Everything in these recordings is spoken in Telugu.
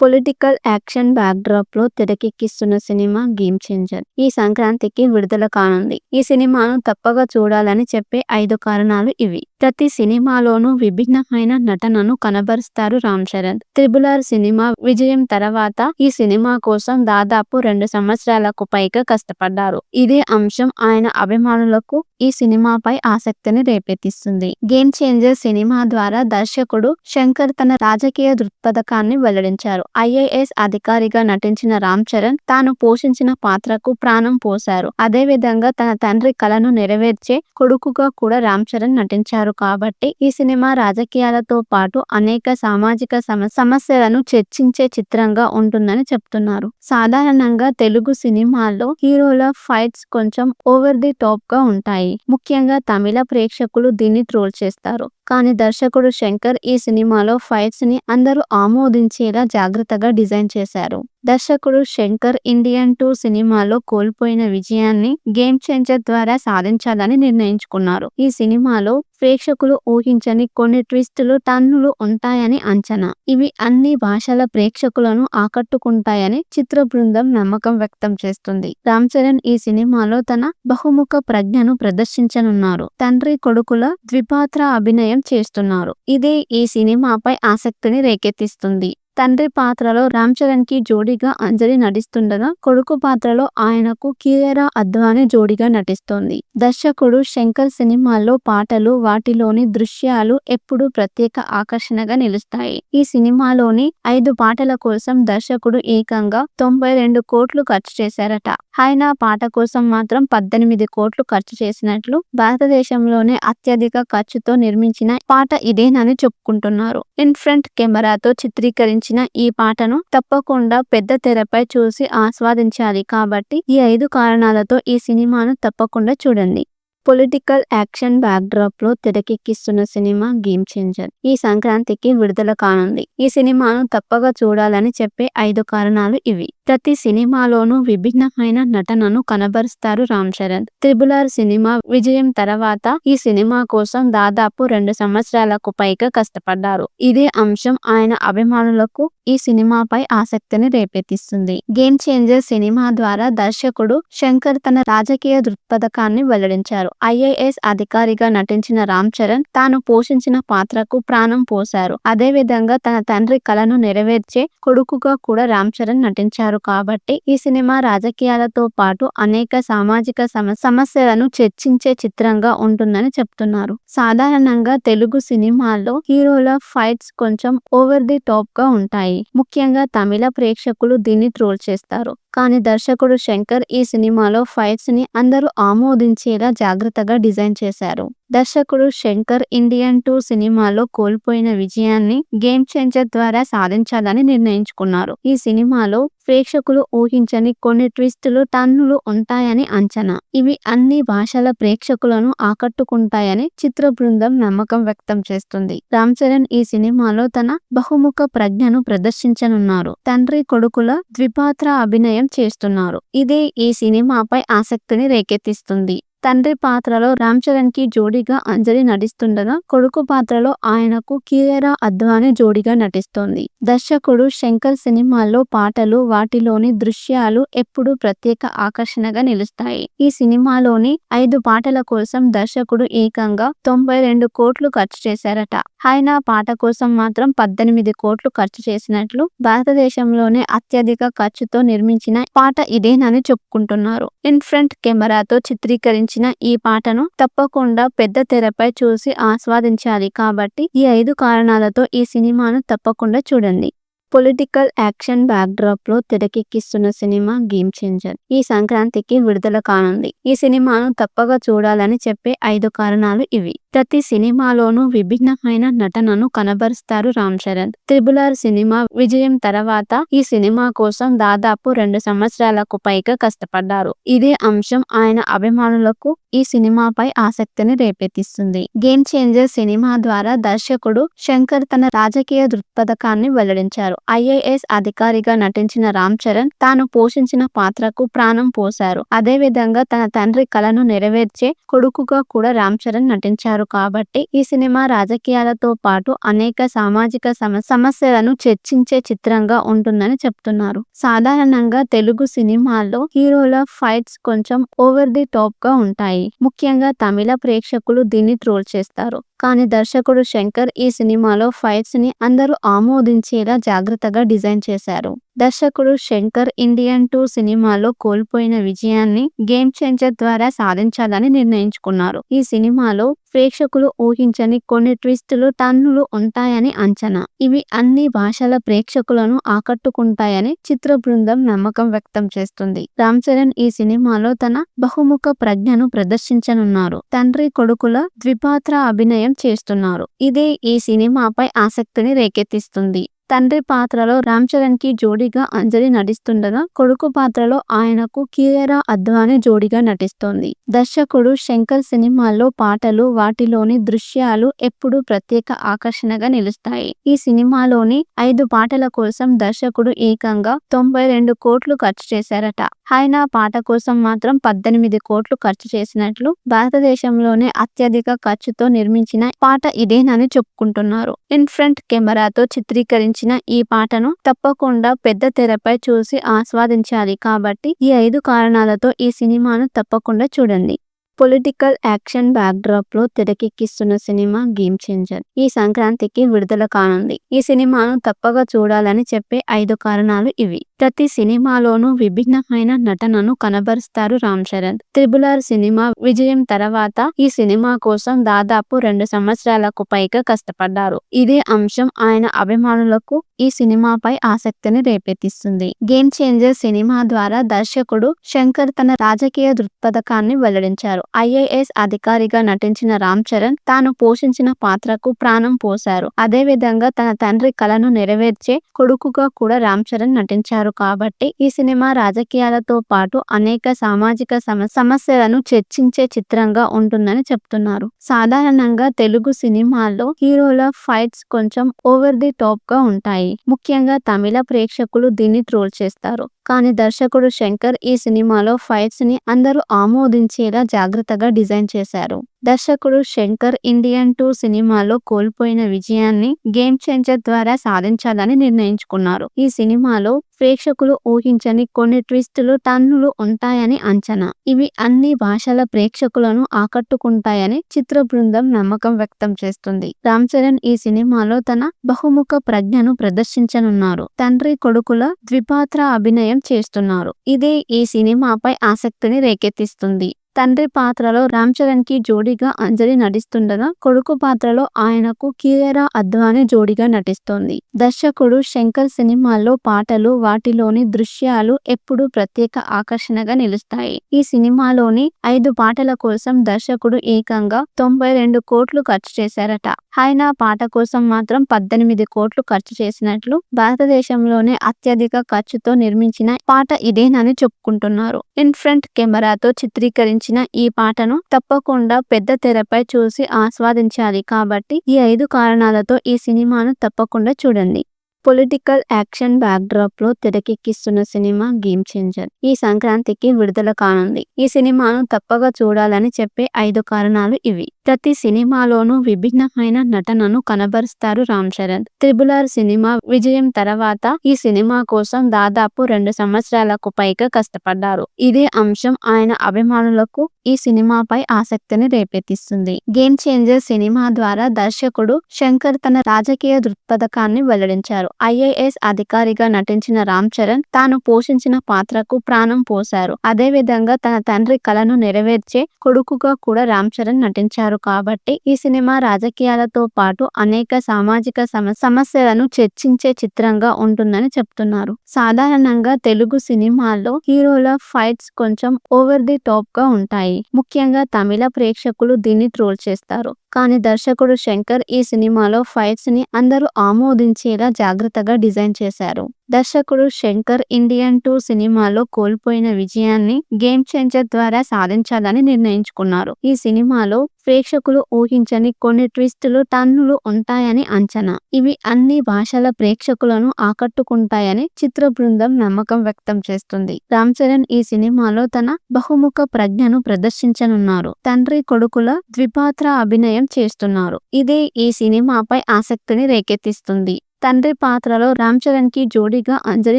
పొలిటికల్ యాక్షన్ బ్యాక్‌డ్రాప్ లో తెరకెక్కిస్తున్న సినిమా 'గేమ్ చేంజర్' ఈ సంక్రాంతికి విడుదల కానుంది. ఈ సినిమాను తప్పక చూడాలని చెప్పే 5 కారణాలు ఇవి. ప్రతి సినిమాలోనూ విభిన్నమైన నటనను కనబరుస్తారు Ram Charan. 'Triple R' cinema విజయం తర్వాత ఈ సినిమా కోసం దాదాపు 2 సంవత్సరాలకు పైగా కష్టపడ్డారు. ఇదే అంశం ఆయన అభిమానులకు ఈ సినిమాపై ఆసక్తిని రేపెత్తిస్తుంది. 'గేమ్ చేంజర్' సినిమా ద్వారా దర్శకుడు శంకర్ తన రాజకీయ దృక్పథాన్ని వెల్లడించారు. ఐఏఎస్ అధికారిగా నటించిన రామ్ చరణ్ తాను పోషించిన పాత్రకు ప్రాణం పోశారు. అదేవిధంగా తన తండ్రి కలను నెరవేర్చే కొడుకుగా కూడా రామ్ చరణ్ నటించారు కాబట్టి ఈ సినిమా రాజకీయాలతో పాటు అనేక సామాజిక సమస్యలను చర్చించే చిత్రంగా ఉంటుందని చెప్తున్నారు. సాధారణంగా తెలుగు సినిమాల్లో హీరోల ఫైట్స్ కొంచెం ఓవర్ ది టాప్ గా ఉంటాయి. ముఖ్యంగా తమిళ ప్రేక్షకులు దీన్ని ట్రోల్ చేస్తారు. కానీ దర్శకుడు శంకర్ ఈ సినిమాలో ఫైట్స్ ని అందరూ ఆమోదించేలా జాగ్రత్తగా డిజైన్ చేశారు. దర్శకుడు శంకర్ ఇండియన్ 2 సినిమాలో కోల్పోయిన విజయాన్ని 'గేమ్ చేంజర్' ద్వారా సాధించాలని నిర్ణయించుకున్నారు. ఈ సినిమాలో ప్రేక్షకులు ఊహించని కొన్ని ట్విస్టులు, టర్నులు ఉంటాయని అంచనా. ఇవి అన్ని భాషల ప్రేక్షకులను ఆకట్టుకుంటాయని చిత్ర బృందం నమ్మకం వ్యక్తం చేస్తుంది. రామ్ చరణ్ ఈ సినిమాలో తన బహుముఖ ప్రజ్ఞను ప్రదర్శించనున్నారు. తండ్రి కొడుకుల ద్విపాత్ర అభినయం చేస్తున్నారు. ఇదే ఈ సినిమాపై ఆసక్తిని రేకెత్తిస్తుంది. తండ్రి పాత్రలో రామ్ చరణ్ కి జోడీగా అంజలి నటిస్తుండగా, కొడుకు పాత్రలో ఆయనకు కియారా అద్వానీ జోడీగా నటిస్తోంది. దర్శకుడు శంకర్ సినిమాల్లో పాటలు, వాటిలోని దృశ్యాలు ఎప్పుడూ ప్రత్యేక ఆకర్షణగా నిలుస్తాయి. ఈ సినిమాలోని 5 పాటల కోసం దర్శకుడు ఏకంగా 92 కోట్లు ఖర్చు చేశారట. హైనా పాట కోసం మాత్రం 18 కోట్లు ఖర్చు చేసినట్లు భారతదేశంలోనే అత్యధిక ఖర్చుతో నిర్మించిన పాట ఇదేనని చెప్పుకుంటున్నారు. ఇన్ఫ్రంట్ కెమెరాతో చిత్రీకరించిన ఈ పాటను తప్పకుండా పెద్ద తెరపై చూసి ఆస్వాదించాలి కాబట్టి ఈ 5 కారణాలతో ఈ సినిమాను తప్పకుండా చూడండి. పొలిటికల్ యాక్షన్ బ్యాక్‌డ్రాప్ లో తెరకెక్కిస్తున్న సినిమా 'గేమ్ చేంజర్' ఈ సంక్రాంతికి విడుదల కానుంది. ఈ సినిమాను తప్పక చూడాలని చెప్పే 5 కారణాలు ఇవి. ప్రతి సినిమాలోనూ విభిన్నమైన నటనను కనబరుస్తారు Ram Charan. 'Triple R' cinema విజయం తర్వాత ఈ సినిమా కోసం దాదాపు 2 సంవత్సరాలకు పైగా కష్టపడ్డారు. ఇదే అంశం ఆయన అభిమానులకు ఈ సినిమాపై ఆసక్తిని రేపెత్తిస్తుంది. 'గేమ్ చేంజర్' సినిమా ద్వారా దర్శకుడు శంకర్ తన రాజకీయ దృక్పథాన్ని వెల్లడించారు. ఐఏఎస్ అధికారిగా నటించిన రామ్ చరణ్ తాను పోషించిన పాత్రకు ప్రాణం పోశారు. అదేవిధంగా తన తండ్రి కలను నెరవేర్చే కొడుకుగా కూడా రామ్ చరణ్ నటించారు కాబట్టి ఈ సినిమా రాజకీయాలతో పాటు అనేక సామాజిక సమస్యలను చర్చించే చిత్రంగా ఉంటుందని చెప్తున్నారు. సాధారణంగా తెలుగు సినిమాల్లో హీరోల ఫైట్స్ కొంచెం ఓవర్ ది టాప్ గా ఉంటాయి. ముఖ్యంగా తమిళ ప్రేక్షకులు దీన్ని ట్రోల్ చేస్తారు. కానీ దర్శకుడు శంకర్ ఈ సినిమాలో ఫైట్స్ ని అందరూ ఆమోదించేలా జాగ్రత్తగా డిజైన్ చేశారు. దర్శకుడు శంకర్ ఇండియన్ 2 సినిమాలో కోల్పోయిన విజయాన్ని 'గేమ్ చేంజర్' ద్వారా సాధించాలని నిర్ణయించుకున్నారు. ఈ సినిమాలో ప్రేక్షకులు ఊహించని కొన్ని ట్విస్టులు, టర్నులు ఉంటాయని అంచనా. ఇవి అన్ని భాషల ప్రేక్షకులను ఆకట్టుకుంటాయని చిత్ర బృందం నమ్మకం వ్యక్తం చేస్తుంది. రామ్ చరణ్ ఈ సినిమాలో తన బహుముఖ ప్రజ్ఞను ప్రదర్శించనున్నారు. తండ్రి కొడుకుల ద్విపాత్ర అభినయం చేస్తున్నారు. ఇదే ఈ సినిమాపై ఆసక్తిని రేకెత్తిస్తుంది. తండ్రి పాత్రలో రామ్ చరణ్ కి జోడీగా అంజలి నటిస్తుండగా, కొడుకు పాత్రలో ఆయనకు కియారా అద్వానీ జోడీగా నటిస్తోంది. దర్శకుడు శంకర్ సినిమాల్లో పాటలు, వాటిలోని దృశ్యాలు ఎప్పుడూ ప్రత్యేక ఆకర్షణగా నిలుస్తాయి. ఈ సినిమాలోని 5 పాటల కోసం దర్శకుడు ఏకంగా 92 కోట్లు ఖర్చు చేశారట. హైనా పాట కోసం మాత్రం 18 కోట్లు ఖర్చు చేసినట్లు భారతదేశంలోనే అత్యధిక ఖర్చుతో నిర్మించిన పాట ఇదేనని చెప్పుకుంటున్నారు. ఇన్ఫ్రంట్ కెమెరాతో చిత్రీకరించిన ఈ పాటను తప్పకుండా పెద్ద తెరపై చూసి ఆస్వాదించాలి కాబట్టి ఈ 5 కారణాలతో ఈ సినిమాను తప్పకుండా చూడండి. పొలిటికల్ యాక్షన్ బ్యాక్‌డ్రాప్ లో తెరకెక్కిస్తున్న సినిమా 'గేమ్ చేంజర్' ఈ సంక్రాంతికి విడుదల కానుంది. ఈ సినిమాను తప్పక చూడాలని చెప్పే 5 కారణాలు ఇవి. ప్రతి సినిమాలోనూ విభిన్నమైన నటనను కనబరుస్తారు Ram Charan. 'Triple R' cinema విజయం తర్వాత ఈ సినిమా కోసం దాదాపు 2 సంవత్సరాలకు పైగా కష్టపడ్డారు. ఇదే అంశం ఆయన అభిమానులకు ఈ సినిమాపై ఆసక్తిని రేపెత్తిస్తుంది. 'గేమ్ చేంజర్' సినిమా ద్వారా దర్శకుడు శంకర్ తన రాజకీయ దృక్పథాన్ని వెల్లడించారు. ఐఏఎస్ అధికారిగా నటించిన రామ్ చరణ్ తాను పోషించిన పాత్రకు ప్రాణం పోశారు. అదేవిధంగా తన తండ్రి కలను నెరవేర్చే కొడుకుగా కూడా రామ్ చరణ్ నటించారు నటించారు కాబట్టి ఈ సినిమా రాజకీయాలతో పాటు అనేక సామాజిక సమస్యలను చర్చించే చిత్రంగా ఉంటుందని చెప్తున్నారు. సాధారణంగా తెలుగు సినిమాల్లో హీరోల ఫైట్స్ కొంచెం ఓవర్ ది టాప్ గా ఉంటాయి. ముఖ్యంగా తమిళ ప్రేక్షకులు దీన్ని ట్రోల్ చేస్తారు. కానీ దర్శకుడు శంకర్ ఈ సినిమాలో ఫైట్స్ ని అందరూ ఆమోదించేలా జాగ్రత్తగా డిజైన్ చేశారు. దర్శకుడు శంకర్ ఇండియన్ 2 సినిమాలో కోల్పోయిన విజయాన్ని గేమ్ చేంజర్ ద్వారా సాధించాలని నిర్ణయించుకున్నారు. ఈ సినిమాలో ప్రేక్షకులు ఊహించని కొన్ని ట్విస్టులు, టర్నులు ఉంటాయని అంచనా. ఇవి అన్ని భాషల ప్రేక్షకులను ఆకట్టుకుంటాయని చిత్ర బృందం నమ్మకం వ్యక్తం చేస్తుంది. రామ్ చరణ్ ఈ సినిమాలో తన బహుముఖ ప్రజ్ఞను ప్రదర్శించనున్నారు. తండ్రి కొడుకుల ద్విపాత్ర అభినయం చేస్తున్నారు. ఇదే ఈ సినిమాపై ఆసక్తిని రేకెత్తిస్తుంది. తండ్రి పాత్రలో రామ్ చరణ్ కి జోడీగా అంజలి నటిస్తుండగా, కొడుకు పాత్రలో ఆయనకు కియారా అద్వానీ జోడీగా నటిస్తోంది. దర్శకుడు శంకర్ సినిమాల్లో పాటలు, వాటిలోని దృశ్యాలు ఎప్పుడూ ప్రత్యేక ఆకర్షణగా నిలుస్తాయి. ఈ సినిమాలోని 5 పాటల కోసం దర్శకుడు ఏకంగా 92 కోట్లు ఖర్చు చేశారట. హైనా పాట కోసం మాత్రం 18 కోట్లు ఖర్చు చేసినట్లు భారతదేశంలోనే అత్యధిక ఖర్చుతో నిర్మించిన పాట ఇదేనని చెప్పుకుంటున్నారు. ఇన్ఫ్రంట్ కెమెరాతో చిత్రీకరించిన ఈ పాటను తప్పకుండా పెద్ద తెరపై చూసి ఆస్వాదించాలి. కాబట్టి ఈ 5 కారణాలతో ఈ సినిమాను తప్పకుండా చూడండి. పొలిటికల్ యాక్షన్ బ్యాక్ డ్రాప్ లో తెరకెక్కిస్తున్న సినిమా గేమ్ చేంజర్ ఈ సంక్రాంతికి విడుదల కానుంది. ఈ సినిమాను తప్పగా చూడాలని చెప్పే 5 కారణాలు ఇవి. ప్రతి సినిమాలోనూ విభిన్నమైన నటనను కనబరుస్తారు రామ్ చరణ్. RRR సినిమా విజయం తర్వాత ఈ సినిమా కోసం దాదాపు 2 సంవత్సరాలకు పైగా కష్టపడ్డారు. ఇదే అంశం ఆయన అభిమానులకు ఈ సినిమాపై ఆసక్తిని రేపెత్తిస్తుంది. గేమ్ చేంజర్ సినిమా ద్వారా దర్శకుడు శంకర్ తన రాజకీయ దృక్పథకాన్ని వెల్లడించారు. IAS అధికారిగా నటించిన రామ్ చరణ్ తాను పోషించిన పాత్రకు ప్రాణం పోశారు. అదే విధంగా తన తండ్రి కలను నెరవేర్చే కొడుకుగా కూడా రామ్ చరణ్ నటించారు. కాబట్టి ఈ సినిమా రాజకీయాలతో పాటు అనేక సామాజిక సమస్యలను చర్చించే చిత్రంగా ఉంటుందని చెప్తున్నారు. సాధారణంగా తెలుగు సినిమాల్లో హీరోల ఫైట్స్ కొంచెం ఓవర్ ది టాప్ గా ఉంటాయి. ముఖ్యంగా తమిళ ప్రేక్షకులు దీన్ని ట్రోల్ చేస్తారు. కానీ దర్శకుడు శంకర్ ఈ సినిమాలో ఫైట్స్ ని అందరూ ఆమోదించేలా జాగ్రత్తగా డిజైన్ చేశారు. దర్శకుడు శంకర్ ఇండియన్ 2 సినిమాలో కోల్పోయిన విజయాన్ని గేమ్ చేంజర్ ద్వారా సాధించాలని నిర్ణయించుకున్నారు. ఈ సినిమాలో ప్రేక్షకులు ఊహించని కొన్ని ట్విస్టులు, టర్నులు ఉంటాయని అంచనా. ఇవి అన్ని భాషల ప్రేక్షకులను ఆకట్టుకుంటాయని చిత్ర బృందం నమ్మకం వ్యక్తం చేస్తుంది. రామ్ చరణ్ ఈ సినిమాలో తన బహుముఖ ప్రజ్ఞను ప్రదర్శించనున్నారు. తండ్రి కొడుకుల ద్విపాత్ర అభినయం చేస్తున్నారు. ఇదే ఈ సినిమాపై ఆసక్తిని రేకెత్తిస్తుంది. తండ్రి పాత్రలో రామ్ చరణ్ కి జోడీగా అంజలి నటిస్తుండగా, కొడుకు పాత్రలో ఆయనకు కియారా అద్వానీ జోడీగా నటిస్తోంది. దర్శకుడు శంకర్ సినిమాల్లో పాటలు, వాటిలోని దృశ్యాలు ఎప్పుడూ ప్రత్యేక ఆకర్షణగా నిలుస్తాయి. ఈ సినిమాలోని 5 పాటల కోసం దర్శకుడు ఏకంగా 92 కోట్లు ఖర్చు చేశారట. హైనా పాట కోసం మాత్రం 18 కోట్లు ఖర్చు చేసినట్లు భారతదేశంలోనే అత్యధిక ఖర్చుతో నిర్మించిన పాట ఇదేనని చెప్పుకుంటున్నారు. ఇన్ఫ్రంట్ కెమెరాతో చిత్రీకరించిన ఈ పాటను తప్పకుండా పెద్ద తెరపై చూసి ఆస్వాదించాలి. కాబట్టి ఈ 5 కారణాలతో ఈ సినిమాను తప్పకుండా చూడండి. పొలిటికల్ యాక్షన్ బ్యాక్ డ్రాప్ లో తెరకెక్కిస్తున్న సినిమా గేమ్ చేంజర్ ఈ సంక్రాంతికి విడుదల కానుంది. ఈ సినిమాను తప్పగా చూడాలని చెప్పే 5 కారణాలు ఇవి. ప్రతి సినిమాలోనూ విభిన్నమైన నటనను కనబరుస్తారు రామ్ చరణ్. RRR సినిమా విజయం తర్వాత ఈ సినిమా కోసం దాదాపు 2 సంవత్సరాలకు పైగా కష్టపడ్డారు. ఇదే అంశం ఆయన అభిమానులకు ఈ సినిమాపై ఆసక్తిని రేపెత్తిస్తుంది. గేమ్ చేంజర్ సినిమా ద్వారా దర్శకుడు శంకర్ తన రాజకీయ దృక్పథకాన్ని వెల్లడించారు. IAS అధికారిగా నటించిన రామ్ చరణ్ తాను పోషించిన పాత్రకు ప్రాణం పోశారు. అదే విధంగా తన తండ్రి కలను నెరవేర్చే కొడుకుగా కూడా రామ్ చరణ్ నటించారు. కాబట్టి ఈ సినిమా రాజకీయాలతో పాటు అనేక సామాజిక సమస్యలను చర్చించే చిత్రంగా ఉంటుందని చెప్తున్నారు. సాధారణంగా తెలుగు సినిమాల్లో హీరోల ఫైట్స్ కొంచెం ఓవర్ ది టాప్ గా ఉంటాయి. ముఖ్యంగా తమిళ ప్రేక్షకులు దీన్ని ట్రోల్ చేస్తారు. కానీ దర్శకుడు శంకర్ ఈ సినిమాలో ఫైట్స్ ని అందరూ ఆమోదించేలా జాగ్రత్తగా డిజైన్ చేశారు. దర్శకుడు శంకర్ ఇండియన్ 2 సినిమాలో కోల్పోయిన విజయాన్ని గేమ్ చేంజర్ ద్వారా సాధించాలని నిర్ణయించుకున్నారు. ఈ సినిమాలో ప్రేక్షకులు ఊహించని కొన్ని ట్విస్టులు, టర్నులు ఉంటాయని అంచనా. ఇవి అన్ని భాషల ప్రేక్షకులను ఆకట్టుకుంటాయని చిత్ర బృందం నమ్మకం వ్యక్తం చేస్తుంది. రామ్ చరణ్ ఈ సినిమాలో తన బహుముఖ ప్రజ్ఞను ప్రదర్శించనున్నారు. తండ్రి కొడుకుల ద్విపాత్ర అభినయం చేస్తున్నారు. ఇది ఈ సినిమాపై ఆసక్తిని రేకెత్తిస్తుంది. తండ్రి పాత్రలో రామ్ చరణ్ కి జోడీగా అంజలి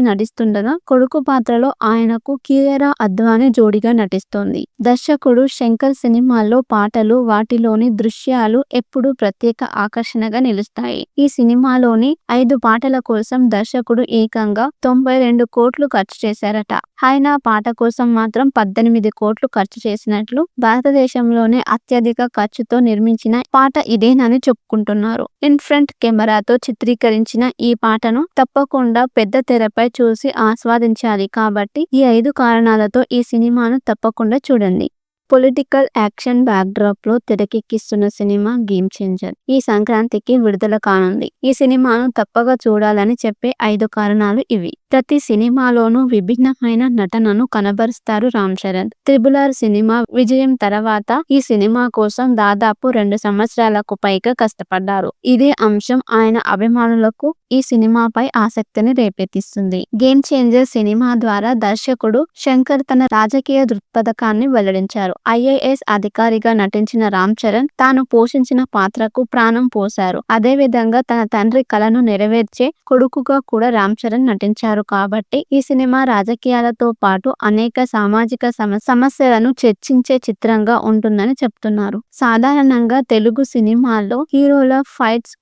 నటిస్తుండగా, కొడుకు పాత్రలో ఆయనకు కియారా అద్వానీ జోడీగా నటిస్తోంది. దర్శకుడు శంకర్ సినిమాల్లో పాటలు, వాటిలోని దృశ్యాలు ఎప్పుడూ ప్రత్యేక ఆకర్షణగా నిలుస్తాయి. ఈ సినిమాలోని 5 పాటల కోసం దర్శకుడు ఏకంగా 92 కోట్లు ఖర్చు చేశారట. హైనా పాట కోసం మాత్రం 18 కోట్లు ఖర్చు చేసినట్లు భారతదేశంలోనే అత్యధిక ఖర్చుతో నిర్మించిన పాట ఇదేనని చెప్పుకుంటున్నారు. ఇన్ఫ్రంట్ కెమెరాతో చిత్రీకరించిన ఈ పాటను తప్పకుండా పెద్ద తెరపై చూసి ఆస్వాదించాలి. కాబట్టి ఈ 5 కారణాలతో ఈ సినిమాను తప్పకుండా చూడండి. పొలిటికల్ యాక్షన్ బ్యాక్డ్రాప్ లో తెరకెక్కిస్తున్న సినిమా గేమ్ చేంజర్ ఈ సంక్రాంతికి విడుదల కానుంది. ఈ సినిమాను తప్పగా చూడాలని చెప్పే 5 కారణాలు ఇవి. ప్రతి సినిమాలోనూ విభిన్నమైన నటనను కనబరుస్తారు రామ్ చరణ్. త్రిబుల్ సినిమా విజయం తర్వాత ఈ సినిమా కోసం దాదాపు 2 సంవత్సరాలకు పైగా కష్టపడ్డారు. ఇదే అంశం ఆయన అభిమానులకు ఈ సినిమాపై ఆసక్తిని రేపెత్తిస్తుంది. గేమ్ చేంజర్ సినిమా ద్వారా దర్శకుడు శంకర్ తన రాజకీయ దృక్పథకాన్ని వెల్లడించారు. IAS అధికారిగా నటించిన రామ్ చరణ్ తాను పోషించిన పాత్రకు ప్రాణం పోశారు. అదే విధంగా తన తండ్రి కలను నెరవేర్చే కొడుకుగా కూడా రామ్ చరణ్ నటించారు. కాబట్టి ఈ సినిమా రాజకీయాలతో పాటు అనేక సామాజిక సమస్యలను చర్చించే చిత్రంగా ఉంటుందని చెప్తున్నారు. సాధారణంగా తెలుగు సినిమాల్లో హీరోల ఫైట్స్,